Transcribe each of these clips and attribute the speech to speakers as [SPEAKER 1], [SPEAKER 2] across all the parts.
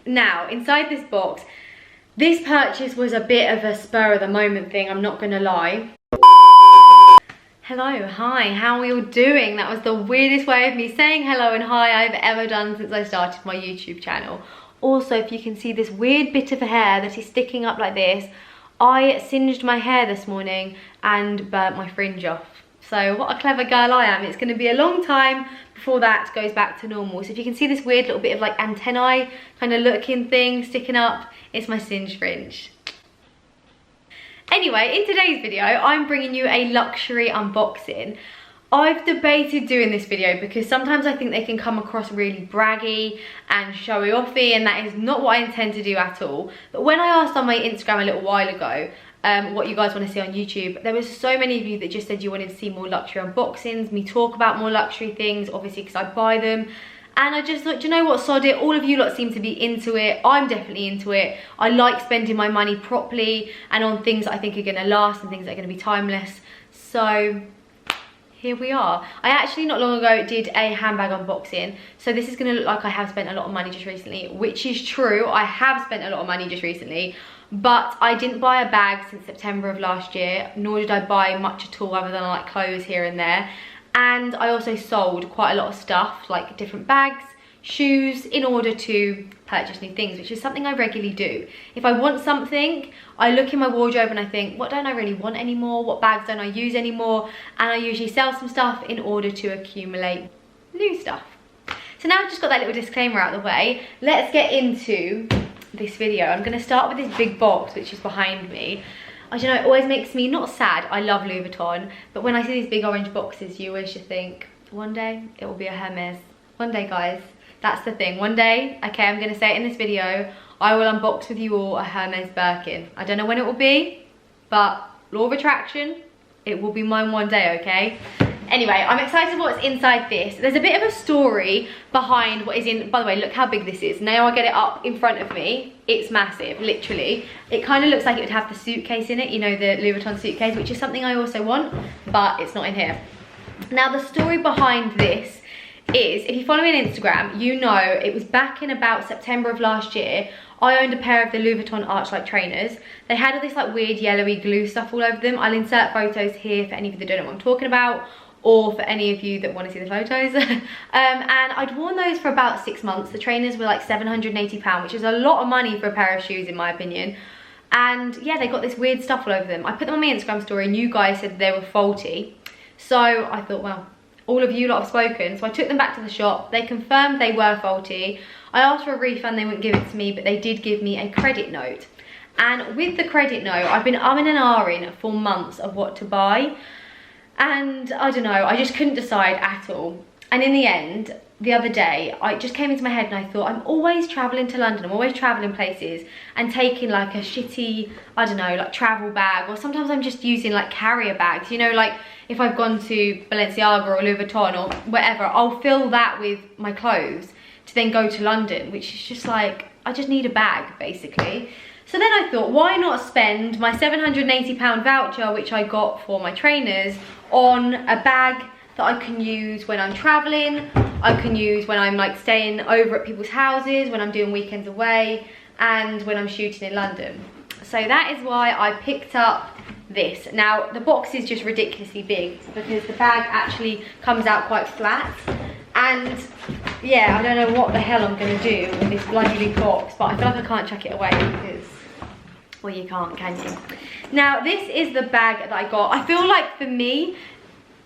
[SPEAKER 1] Now, inside this box, this purchase was a bit of a spur of the moment thing, I'm not gonna lie. Hello, hi, how are we all doing? That was the weirdest way of me saying hello and hi I've ever done since I started my YouTube channel. Also, if you can see this weird bit of hair that is sticking up like this, I singed my hair this morning and burnt my fringe off. So what a clever girl I am. It's going to be a long time before that goes back to normal. So if you can see this weird little bit of like antennae kind of looking thing sticking up, it's my singed fringe. Anyway, in today's video, I'm bringing you a luxury unboxing. I've debated doing this video because sometimes I think they can come across really braggy and showy offy, and that is not what I intend to do at all. But when I asked on my Instagram a little while ago what you guys want to see on YouTube, there was so many of you that just said you wanted to see more luxury unboxings, me talk about more luxury things, obviously because I buy them. And I just thought, do you know what, sod it, all of you lot seem to be into it. I'm definitely into it. I like spending my money properly and on things that I think are going to last and things that are going to be timeless. So here we are. I actually not long ago did a handbag unboxing, so this is going to look like I have spent a lot of money just recently, which is true. I have spent a lot of money just recently, but I didn't buy a bag since September of last year, nor did I buy much at all other than like clothes here and there. And I also sold quite a lot of stuff, like different bags, shoes, in order to purchase new things, which is something I regularly do. If I want something, I look in my wardrobe and I think, what don't I really want anymore? What bags don't I use anymore? And I usually sell some stuff in order to accumulate new stuff. So now I've just got that little disclaimer out of the way, let's get into this video. I'm going to start with this big box, which is behind me. I don't know, it always makes me not sad. I love Louis Vuitton, but when I see these big orange boxes, you always just think, one day it will be a Hermes. One day, guys, that's the thing. One day, okay, I'm gonna say it in this video, I will unbox with you all a Hermes Birkin. I don't know when it will be, but law of attraction, it will be mine one day, okay? Anyway, I'm excited what's inside this. There's a bit of a story behind what is in, by the way, look how big this is. Now I get it up in front of me. It's massive, literally. It kind of looks like it would have the suitcase in it, you know, the Louis Vuitton suitcase, which is something I also want, but it's not in here. Now the story behind this is, if you follow me on Instagram, you know it was back in about September of last year. I owned a pair of the Louis Vuitton Arch-like trainers. They had all this like weird yellowy glue stuff all over them. I'll insert photos here for any of you that don't know what I'm talking about, or for any of you that want to see the photos. And I'd worn those for about 6 months. The trainers were like £780, which is a lot of money for a pair of shoes in my opinion. And yeah, they got this weird stuff all over them. I put them on my Instagram story and you guys said they were faulty. So I thought, well, all of you lot have spoken. So I took them back to the shop. They confirmed they were faulty. I asked for a refund, they wouldn't give it to me, but they did give me a credit note. And with the credit note, I've been umming and ahhing for months of what to buy. And I don't know, I just couldn't decide at all. And in the end, the other day, it just came into my head and I thought, I'm always traveling to London, I'm always traveling places and taking like a shitty, I don't know, like travel bag, or sometimes I'm just using like carrier bags, you know, like if I've gone to Balenciaga or Louis Vuitton or whatever, I'll fill that with my clothes to then go to London, which is just like, I just need a bag basically. So then I thought, why not spend my £780 voucher, which I got for my trainers, on a bag that I can use when I'm traveling, I can use when I'm like staying over at people's houses, when I'm doing weekends away, and when I'm shooting in London. So that is why I picked up this. Now, the box is just ridiculously big because the bag actually comes out quite flat. And yeah, I don't know what the hell I'm gonna do with this bloody big box, but I feel like I can't chuck it away because, well, you can't, can you? Now, this is the bag that I got. I feel like for me,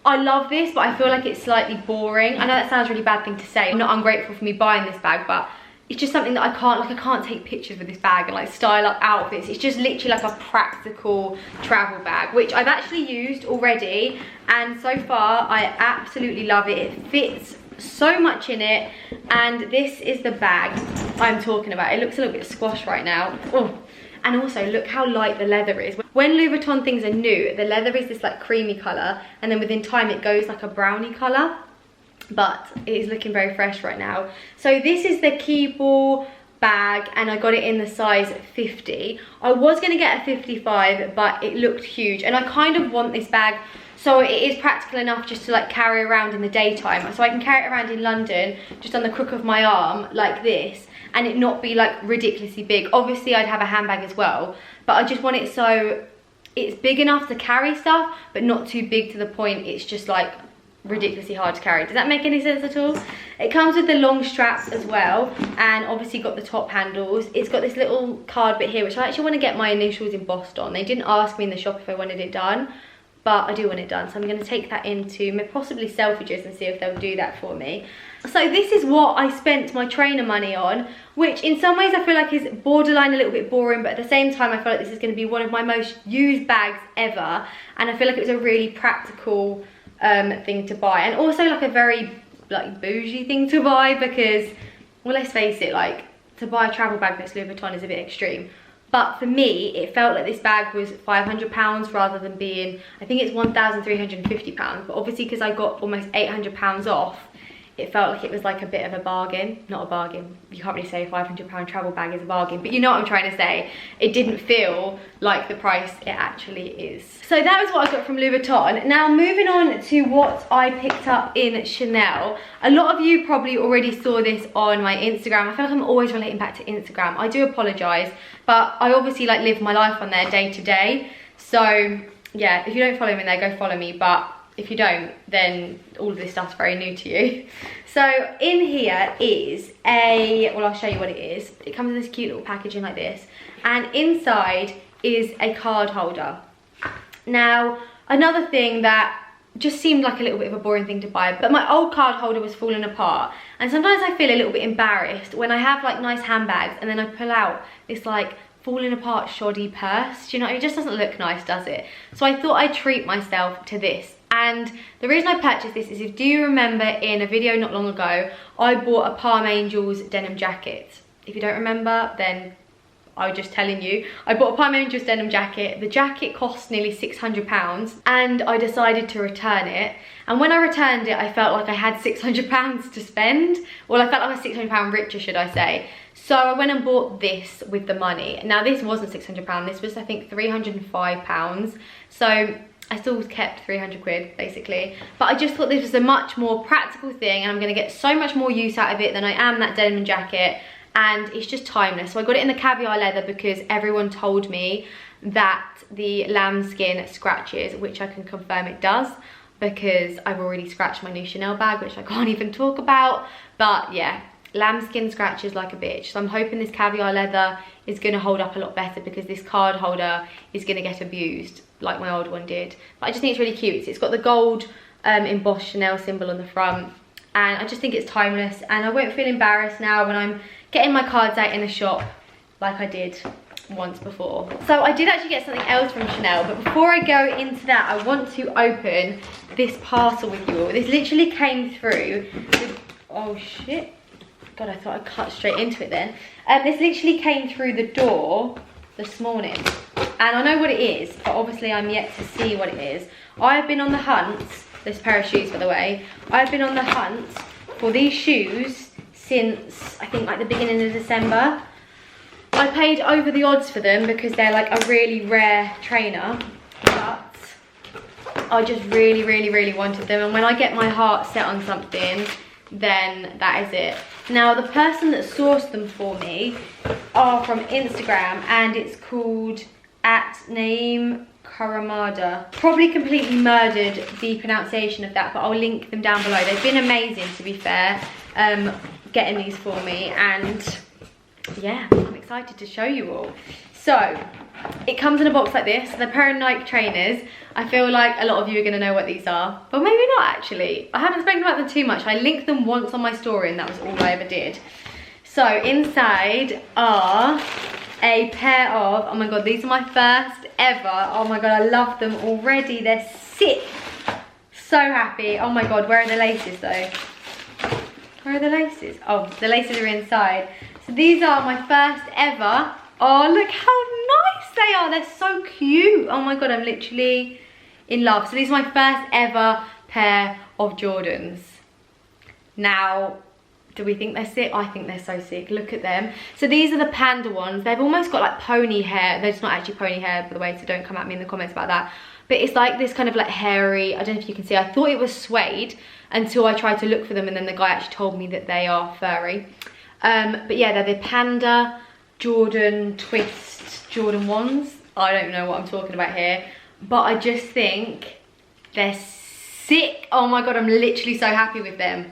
[SPEAKER 1] I love this, but I feel like it's slightly boring. I know that sounds a really bad thing to say. I'm not ungrateful for me buying this bag, but it's just something that I can't take pictures with this bag and like style up outfits. It's just literally like a practical travel bag, which I've actually used already. And so far, I absolutely love it. It fits so much in it. And this is the bag I'm talking about. It looks a little bit squashed right now. Oh. And also, look how light the leather is. When Louis Vuitton things are new, the leather is this like creamy colour, and then within time it goes like a brownie colour. But it is looking very fresh right now. So this is the keyboard bag, and I got it in the size 50. I was going to get a 55, but it looked huge, and I kind of want this bag so it is practical enough just to like carry around in the daytime, so I can carry it around in London just on the crook of my arm like this, and it not be like ridiculously big. Obviously I'd have a handbag as well, but I just want it so it's big enough to carry stuff, but not too big to the point it's just like ridiculously hard to carry. Does that make any sense at all? It comes with the long straps as well, and obviously got the top handles. It's got this little card bit here, which I actually want to get my initials embossed on. They didn't ask me in the shop if I wanted it done, but I do want it done, so I'm going to take that into possibly Selfridges and see if they'll do that for me. So this is what I spent my trainer money on, which in some ways I feel like is borderline a little bit boring, but at the same time I feel like this is going to be one of my most used bags ever, and I feel like it was a really practical thing to buy, and also like a very like bougie thing to buy, because, well, let's face it, like to buy a travel bag that's Louis Vuitton is a bit extreme. But for me, it felt like this bag was £500 rather than being, I think it's £1,350. But obviously because I got almost £800 off, it felt like it was like a bit of a bargain. Not a bargain, you can't really say a £500 travel bag is a bargain, but you know what I'm trying to say. It didn't feel like the price it actually is. So that was what I got from Louis Vuitton. Now moving on to what I picked up in Chanel. A lot of you probably already saw this on my Instagram. I feel like I'm always relating back to Instagram. I do apologise, but I obviously like live my life on there day to day. So yeah, if you don't follow me there, go follow me, but if you don't, then all of this stuff's very new to you. So in here is well, I'll show you what it is. It comes in this cute little packaging like this, and inside is a card holder. Now, another thing that just seemed like a little bit of a boring thing to buy, but my old card holder was falling apart, and sometimes I feel a little bit embarrassed when I have like nice handbags and then I pull out this like falling apart shoddy purse. You know, it just doesn't look nice, does it? So I thought I'd treat myself to this. And the reason I purchased this is, do you remember in a video not long ago, I bought a Palm Angels denim jacket? If you don't remember, then I'm just telling you. I bought a Palm Angels denim jacket. The jacket cost nearly £600, and I decided to return it. And when I returned it, I felt like I had £600 to spend. Well, I felt like I was £600 richer, should I say. So I went and bought this with the money. Now this wasn't £600, this was I think £305. So I still kept 300 quid basically, but I just thought this was a much more practical thing, and I'm going to get so much more use out of it than I am that denim jacket, and it's just timeless. So I got it in the caviar leather because everyone told me that the lambskin scratches, which I can confirm it does, because I've already scratched my new Chanel bag, which I can't even talk about. But yeah, lambskin scratches like a bitch. So I'm hoping this caviar leather is going to hold up a lot better, because this card holder is going to get abused like my old one did. But I just think it's really cute. It's got the gold embossed Chanel symbol on the front, and I just think it's timeless, and I won't feel embarrassed now when I'm getting my cards out in a shop like I did once before. So I did actually get something else from Chanel, but before I go into that, I want to open this parcel with you all. This literally came through oh shit, God, I thought I cut straight into it then. This literally came through the door this morning, and I know what it is, but obviously I'm yet to see what it is. I've been on the hunt, this pair of shoes by the way, I've been on the hunt for these shoes since I think like the beginning of December. I paid over the odds for them because they're like a really rare trainer, but I just really wanted them, and when I get my heart set on something, then that is it. Now the person that sourced them for me are from Instagram, and it's called @Naeem Karamada. Probably completely murdered the pronunciation of that, but I'll link them down below. They've been amazing, to be fair, getting these for me, and yeah, I'm excited to show you all. So it comes in a box like this. They're a pair of Nike trainers. I feel like a lot of you are going to know what these are, but maybe not actually. I haven't spoken about them too much. I linked them once on my story, and that was all I ever did. So inside are a pair of, oh my God, these are my first ever. Oh my God, I love them already. They're sick. So happy. Oh my God, where are the laces though? Where are the laces? Oh, the laces are inside. So these are my first ever. Oh, look how nice they are. They're so cute. Oh my God, I'm literally in love. So these are my first ever pair of Jordans. Now, Do we think they're sick? I think they're so sick. Look at them. So these are the panda ones. They've almost got like pony hair. They're just not actually pony hair, by the way, so don't come at me in the comments about that. But it's like this kind of like hairy, I don't know if you can see. I thought it was suede until I tried to look for them, and then the guy actually told me that they are furry. But yeah, they're the panda Jordan twist Jordan 1s. I don't know what I'm talking about here, but I just think they're sick. Oh my God, I'm literally so happy with them.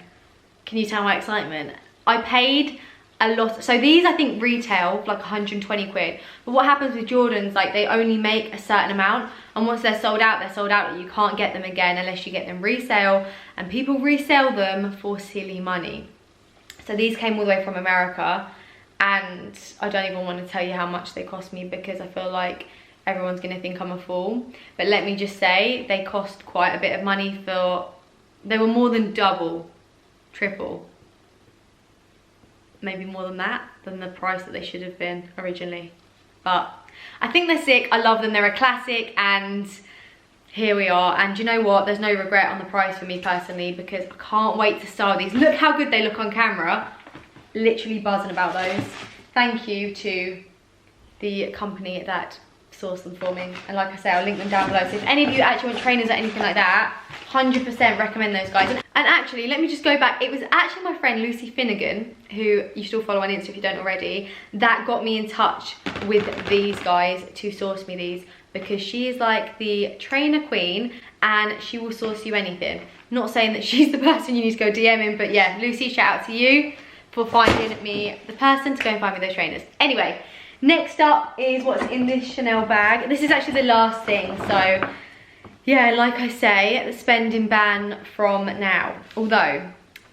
[SPEAKER 1] Can you tell my excitement? I paid a lot. So these I think retail for like 120 quid. But what happens with Jordans, like they only make a certain amount, and once they're sold out, they're sold out. You can't get them again unless you get them resale, and people resell them for silly money. So these came all the way from America, and I don't even want to tell you how much they cost me because I feel like everyone's gonna think I'm a fool. But let me just say, they cost quite a bit of money for, they were more than double, triple, maybe more than that, than the price that they should have been originally. But I think they're sick. I love them. They're a classic, and here we are. And you know what, there's no regret on the price for me personally, because I can't wait to style these. Look how good they look on camera. Literally buzzing about those. Thank you to the company that sourced them for me, and like I say, I'll link them down below. So if any of you actually want trainers or anything like that, 100% recommend those guys. And actually, let me just go back. It was actually my friend Lucy Finnegan, who you should all follow on Insta if you don't already, that got me in touch with these guys to source me these, because she is like the trainer queen and she will source you anything. Not saying that she's the person you need to go DMing, but yeah, Lucy, shout out to you for finding me the person to go and find me those trainers. Anyway, next up is what's in this Chanel bag. This is actually the last thing, so yeah, like I say, the spending ban from now. Although,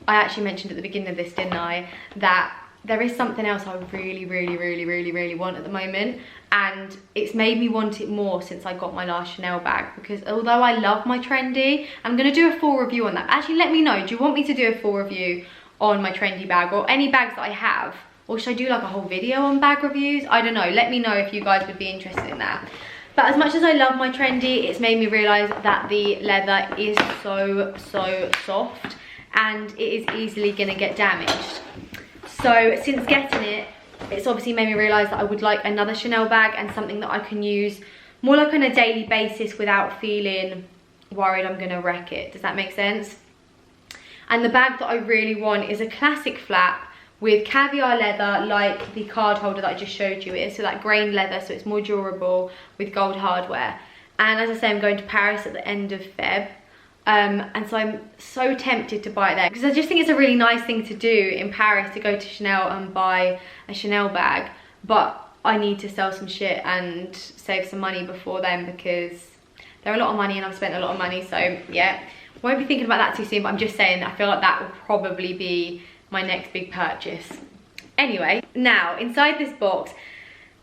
[SPEAKER 1] I actually mentioned at the beginning of this, didn't I, that there is something else I really want at the moment, and it's made me want it more since I got my last Chanel bag, because although I love my trendy, I'm gonna do a full review on that. Actually, let me know, do you want me to do a full review on my trendy bag, or any bags that I have? Or should I do like a whole video on bag reviews? I don't know, let me know if you guys would be interested in that. But as much as I love my trendy, it's made me realise that the leather is so soft, and it is easily gonna get damaged. So since getting it, it's obviously made me realise that I would like another Chanel bag, and something that I can use more like on a daily basis without feeling worried I'm gonna wreck it. Does that make sense? And the bag that I really want is a classic flap with caviar leather, like the card holder that I just showed you is. So that grain leather, so it's more durable, with gold hardware. And as I say, I'm going to Paris at the end of Feb. And so I'm so tempted to buy it there, because I just think it's a really nice thing to do in Paris, to go to Chanel and buy a Chanel bag. But I need to sell some shit and save some money before then, because they're a lot of money and I've spent a lot of money. So yeah, won't be thinking about that too soon, but I'm just saying that I feel like that will probably be my next big purchase. Anyway, now inside this box,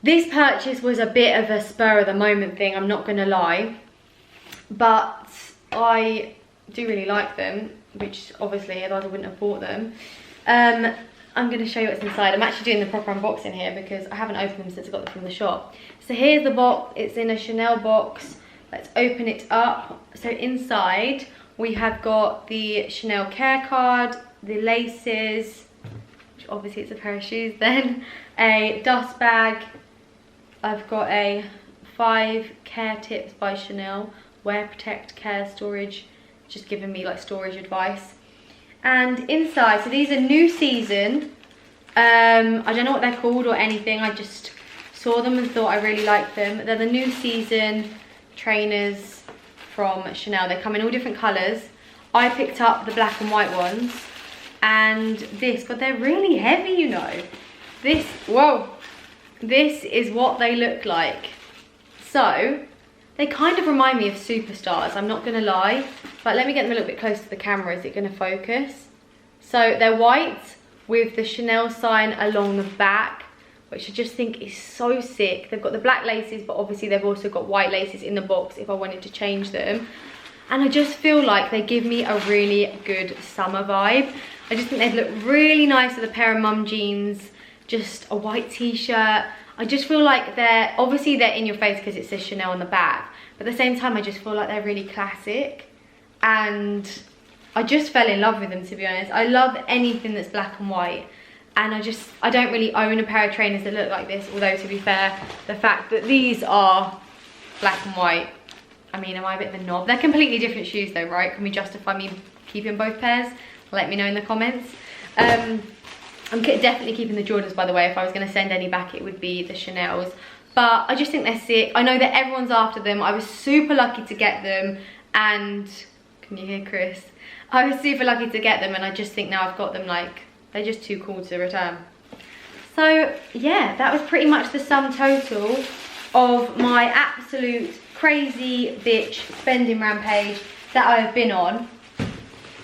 [SPEAKER 1] this purchase was a bit of a spur of the moment thing, I'm not gonna lie, but I do really like them, which obviously otherwise I wouldn't have bought them. I'm gonna show you what's inside. I'm actually doing the proper unboxing here because I haven't opened them since I got them from the shop. So here's the box, it's in a Chanel box. Let's open it up. So inside we have got the Chanel care card, the laces, which obviously it's a pair of shoes then, a dust bag. I've got a 5 care tips by Chanel, wear, protect, care, storage, just giving me like storage advice. And inside, so these are new season, I don't know what they're called or anything, I just saw them and thought I really liked them. They're the new season trainers from Chanel. They come in all different colours. I picked up the black and white ones, and this, but they're really heavy, you know. This, whoa, this is what they look like. So they kind of remind me of Superstars, I'm not gonna lie, but let me get them a little bit closer to the camera. Is it gonna focus? So they're white with the Chanel sign along the back, which I just think is so sick. They've got the black laces, but obviously they've also got white laces in the box if I wanted to change them. And I just feel like they give me a really good summer vibe. I just think they'd look really nice with a pair of mum jeans, just a white t-shirt. I just feel like they're in your face because it says Chanel on the back, but at the same time I just feel like they're really classic, and I just fell in love with them, to be honest. I love anything that's black and white. And I don't really own a pair of trainers that look like this, although to be fair, the fact that these are black and white, I mean, am I a bit of a knob? They're completely different shoes though, right? Can we justify me keeping both pairs? Let me know in the comments. I'm definitely keeping the Jordans, by the way. If I was going to send any back, it would be the Chanels. But I just think they're sick. I know that everyone's after them. I was super lucky to get them. And, can you hear Chris? I was super lucky to get them, and I just think now I've got them, like, they're just too cool to return. So yeah, that was pretty much the sum total of my absolute crazy bitch spending rampage that I have been on.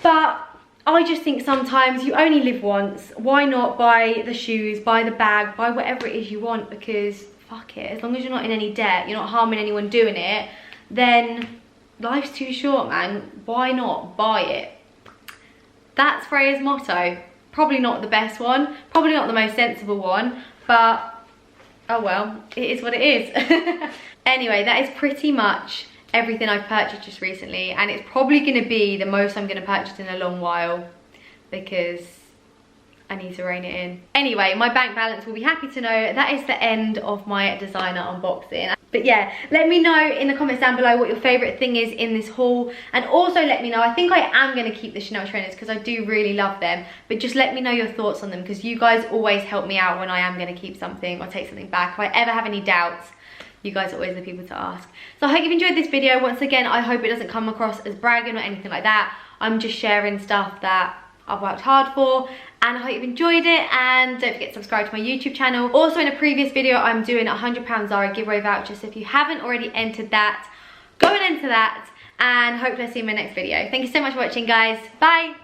[SPEAKER 1] But I just think sometimes you only live once. Why not buy the shoes, buy the bag, buy whatever it is you want, because fuck it, as long as you're not in any debt, you're not harming anyone doing it, then life's too short, man. Why not buy it? That's Freya's motto. Probably not the best one, probably not the most sensible one, but oh well, it is what it is. Anyway, that is pretty much everything I've purchased just recently, and it's probably going to be the most I'm going to purchase in a long while because I need to rein it in. Anyway, my bank balance will be happy to know that is the end of my designer unboxing. But yeah, let me know in the comments down below what your favourite thing is in this haul. And also let me know, I think I am going to keep the Chanel trainers because I do really love them. But just let me know your thoughts on them, because you guys always help me out when I am going to keep something or take something back. If I ever have any doubts, you guys are always the people to ask. So I hope you've enjoyed this video. Once again, I hope it doesn't come across as bragging or anything like that. I'm just sharing stuff that I've worked hard for, and I hope you've enjoyed it. And don't forget to subscribe to my YouTube channel. Also, in a previous video, I'm doing a £100 Zara giveaway voucher, so if you haven't already entered that, go and enter that, and hopefully I'll see you in my next video. Thank you so much for watching, guys. Bye.